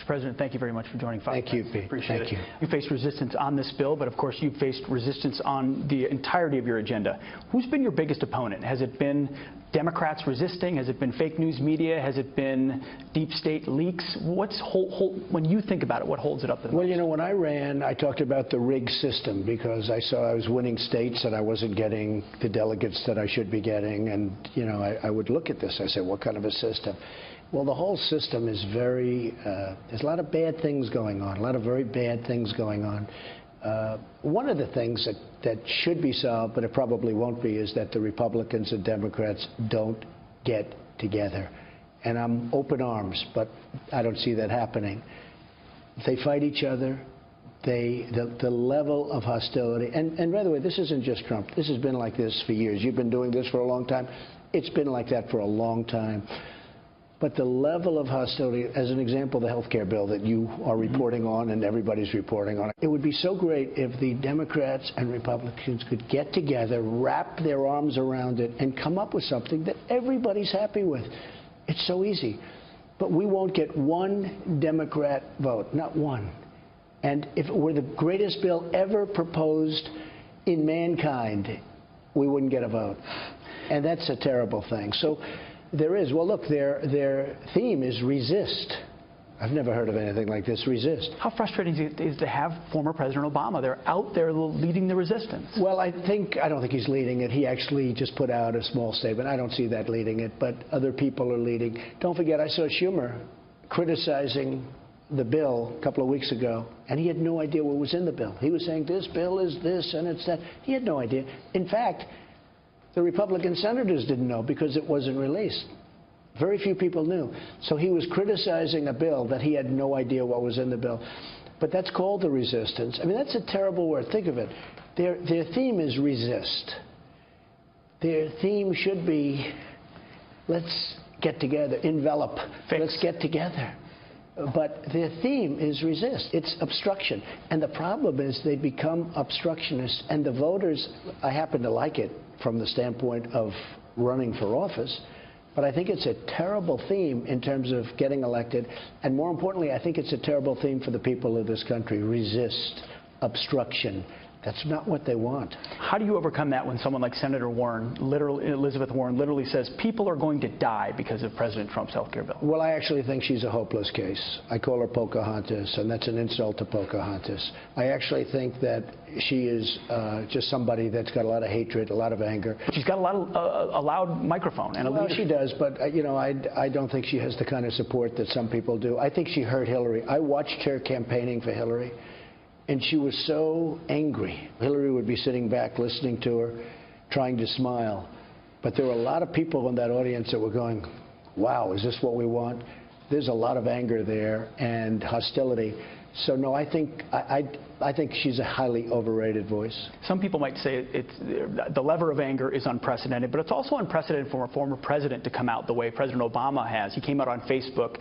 Mr. President, thank you very much for joining Fox. Thank you, Pete. Appreciate Thank it. you. You faced resistance on this bill, but of course you've faced resistance on the entirety of your agenda. Who's been your biggest opponent? Has it been Democrats resisting? Has it been fake news media? Has it been deep state leaks? When you think about it, what holds it up the most? Well, you know, when I ran, I talked about the rigged system because I saw I was winning states and I wasn't getting the delegates that I should be getting. And, you know, I would look at this. I said, what kind of a system? Well, the whole system is very, there's a lot of bad things going on, a lot of very bad things going on. One of the things that should be solved, but it probably won't be, is that the Republicans and Democrats don't get together. And I'm open arms, but I don't see that happening. They fight each other. The level of hostility, and by the way, this isn't just Trump. This has been like this for years. You've been doing this for a long time. It's been like that for a long time. But the level of hostility, as an example, the health care bill that you are reporting on and everybody's reporting on, it would be so great if the Democrats and Republicans could get together, wrap their arms around it, and come up with something that everybody's happy with. It's so easy. But we won't get one Democrat vote, not one. And if it were the greatest bill ever proposed in mankind, we wouldn't get a vote. And that's a terrible thing. So there is, well, look, their theme is resist. I've never heard of anything like this, resist. How frustrating is it to have former President Obama? They're out there leading the resistance. Well, I don't think he's leading it. He actually just put out a small statement. I don't see that leading it, but other people are leading. Don't forget, I saw Schumer criticizing the bill a couple of weeks ago, and he had no idea what was in the bill. He was saying this bill is this and it's that. He had no idea. In fact, the Republican senators didn't know because it wasn't released. Very few people knew. So he was criticizing a bill that he had no idea what was in the bill. But that's called the resistance. I mean, that's a terrible word. Think of it. Their theme is resist. Their theme should be, let's get together, envelop, let's get together. But their theme is resist. It's obstruction. And the problem is they become obstructionists. And the voters, I happen to like it from the standpoint of running for office, but I think it's a terrible theme in terms of getting elected. And more importantly, I think it's a terrible theme for the people of this country. Resist, obstruction. That's not what they want. How do you overcome that when someone like Senator Warren, Elizabeth Warren, literally says people are going to die because of President Trump's health care bill? Well, I actually think she's a hopeless case. I call her Pocahontas, and that's an insult to Pocahontas. I actually think that she is just somebody that's got a lot of hatred, a lot of anger. She's got a loud microphone. And well, she does, but you know, I don't think she has the kind of support that some people do. I think she hurt Hillary. I watched her campaigning for Hillary. And she was so angry. Hillary would be sitting back listening to her, trying to smile. But there were a lot of people in that audience that were going, wow, is this what we want? There's a lot of anger there and hostility. So, no, I think she's a highly overrated voice. Some people might say the lever of anger is unprecedented, but it's also unprecedented for a former president to come out the way President Obama has. He came out on Facebook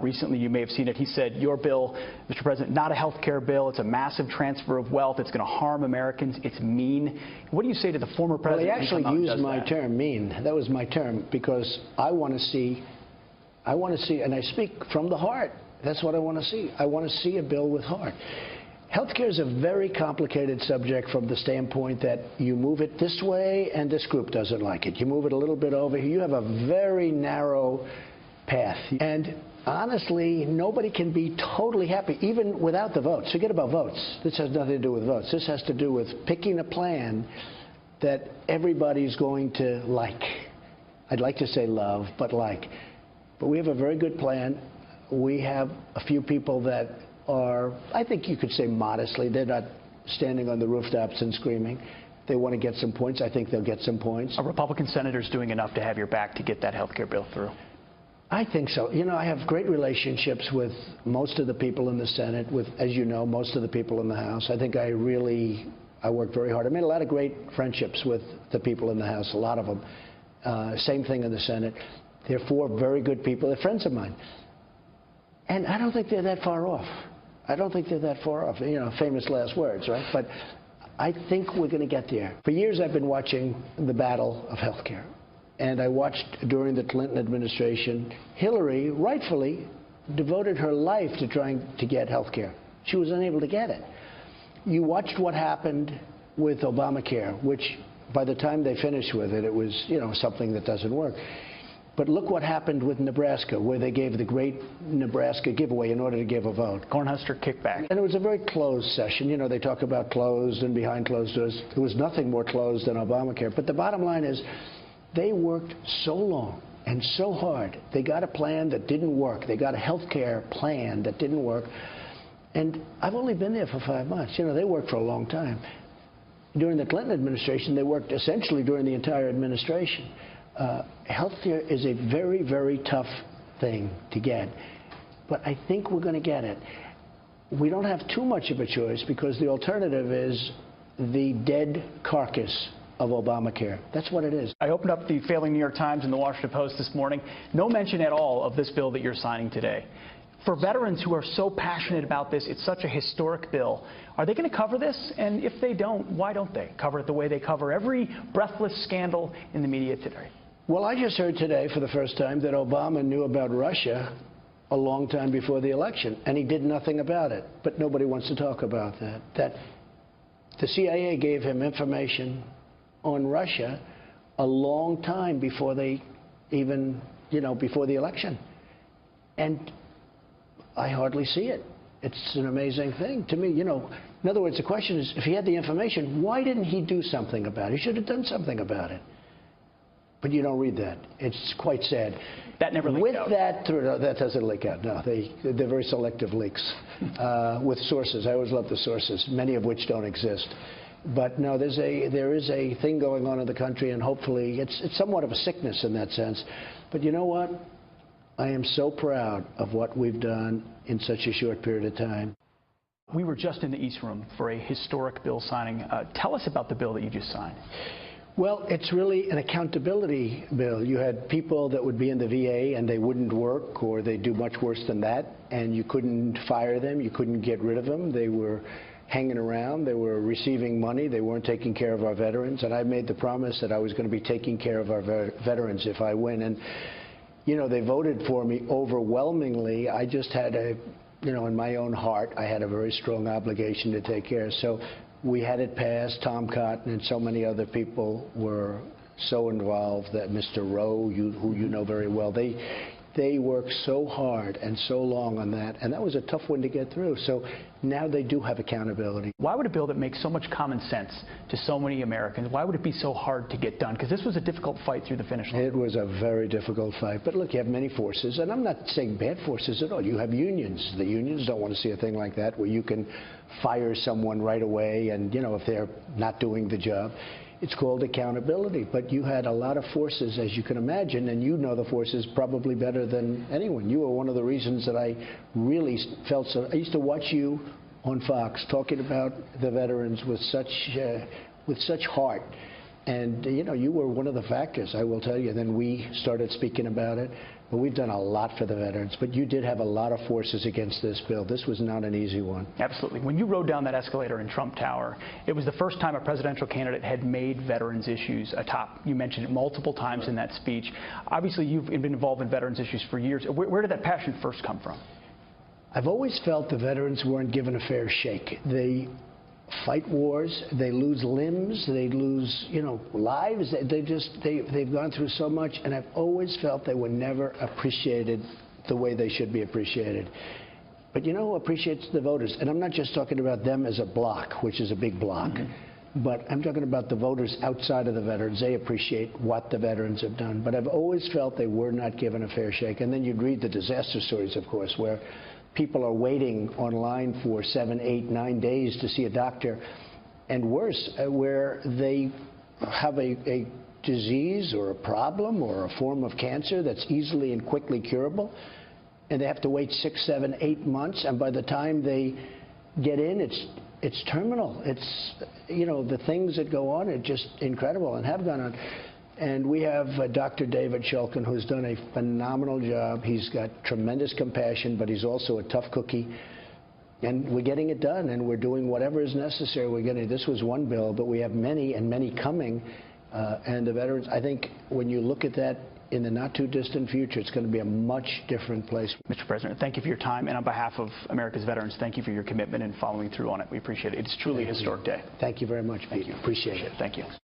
recently. You may have seen it. He said, your bill, Mr. President, not a health care bill. It's a massive transfer of wealth. It's going to harm Americans. It's mean. What do you say to the former president? Well, he actually used my term, mean. That was my term, because I want to see, and I speak from the heart. That's what I want to see. I want to see a bill with heart. Healthcare is a very complicated subject from the standpoint that you move it this way and this group doesn't like it. You move it a little bit over here. You have a very narrow path. And honestly, nobody can be totally happy, even without the votes. Forget about votes. This has nothing to do with votes. This has to do with picking a plan that everybody's going to like. I'd like to say love, but like. But we have a very good plan. We have a few people that are, I think you could say modestly, they're not standing on the rooftops and screaming. They want to get some points. I think they'll get some points. Are Republican senators doing enough to have your back to get that health care bill through? I think so. You know, I have great relationships with most of the people in the Senate, with, as you know, most of the people in the House. I think I work very hard. I made a lot of great friendships with the people in the House, a lot of them. Same thing in the Senate. They're four very good people. They're friends of mine. And I don't think they're that far off. I don't think they're that far off. You know, famous last words, right? But I think we're going to get there. For years, I've been watching the battle of health care. And I watched during the Clinton administration, Hillary rightfully devoted her life to trying to get health care. She was unable to get it. You watched what happened with Obamacare, which by the time they finished with it, it was, something that doesn't work. But look what happened with Nebraska, where they gave the great Nebraska giveaway in order to give a vote. Cornhusker kickback. And it was a very closed session. They talk about closed and behind closed doors. There was nothing more closed than Obamacare. But the bottom line is they worked so long and so hard. They got a plan that didn't work. They got a health care plan that didn't work. And I've only been there for 5 months. They worked for a long time. During the Clinton administration, they worked essentially during the entire administration. Health care is a very, very tough thing to get. But I think we're going to get it. We don't have too much of a choice because the alternative is the dead carcass of Obamacare. That's what it is. I opened up the failing New York Times and the Washington Post this morning. No mention at all of this bill that you're signing today. For veterans who are so passionate about this, it's such a historic bill. Are they going to cover this? And if they don't, why don't they cover it the way they cover every breathless scandal in the media today? Well, I just heard today for the first time that Obama knew about Russia a long time before the election, and he did nothing about it. But nobody wants to talk about that. That the CIA gave him information on Russia a long time before they even, before the election. And I hardly see it. It's an amazing thing to me. In other words, the question is, if he had the information, why didn't he do something about it? He should have done something about it. But you don't read that. It's quite sad. That never leaked out. No, that doesn't leak out. No, they're very selective leaks with sources. I always love the sources, many of which don't exist. But no, there is a thing going on in the country, and hopefully it's somewhat of a sickness in that sense. But you know what? I am so proud of what we've done in such a short period of time. We were just in the East Room for a historic bill signing. Tell us about the bill that you just signed. Well, it's really an accountability bill. You had people that would be in the VA and they wouldn't work, or they'd do much worse than that, and you couldn't fire them, you couldn't get rid of them. They were hanging around, they were receiving money, they weren't taking care of our veterans, and I made the promise that I was going to be taking care of our veterans if I win. And they voted for me overwhelmingly. I just had in my own heart, I had a very strong obligation to take care. So we had it passed. Tom Cotton and so many other people were so involved, that Mr. Rowe, who you know very well, they worked so hard and so long on that, and that was a tough one to get through. So now they do have accountability. Why would a bill that makes so much common sense to so many Americans, why would it be so hard to get done? Because this was a difficult fight through the finish line. It was a very difficult fight. But look, you have many forces, and I'm not saying bad forces at all. You have unions. The unions don't want to see a thing like that where you can fire someone right away and, if they're not doing the job. It's called accountability. But you had a lot of forces, as you can imagine, and you know the forces probably better than anyone. You were one of the reasons that I really felt so. I used to watch you on Fox talking about the veterans with such heart. And, you were one of the factors, I will tell you. Then we started speaking about it. But we've done a lot for the veterans. But you did have a lot of forces against this bill. This was not an easy one. Absolutely. When you rode down that escalator in Trump Tower, it was the first time a presidential candidate had made veterans issues a top. You mentioned it multiple times in that speech. Obviously, you've been involved in veterans issues for years. Where did that passion first come from? I've always felt the veterans weren't given a fair shake. They fight wars, they lose limbs, they lose, lives. They've gone through so much, and I've always felt they were never appreciated the way they should be appreciated. But you know who appreciates the voters? And I'm not just talking about them as a bloc, which is a big bloc, but I'm talking about the voters outside of the veterans. They appreciate what the veterans have done. But I've always felt they were not given a fair shake. And then you'd read the disaster stories, of course, where people are waiting online for 7, 8, 9 days to see a doctor, and worse, where they have a disease or a problem or a form of cancer that's easily and quickly curable, and they have to wait 6, 7, 8 months, and by the time they get in, it's terminal. It's, the things that go on are just incredible and have gone on. And we have Dr. David Shulkin, who's done a phenomenal job. He's got tremendous compassion, but he's also a tough cookie. And we're getting it done, and we're doing whatever is necessary. This was one bill, but we have many and many coming. And the veterans, I think when you look at that in the not-too-distant future, it's going to be a much different place. Mr. President, thank you for your time, and on behalf of America's veterans, thank you for your commitment and following through on it. We appreciate it. It's truly a historic day. Thank you very much, Pete. Thank you. Appreciate it. Thank you.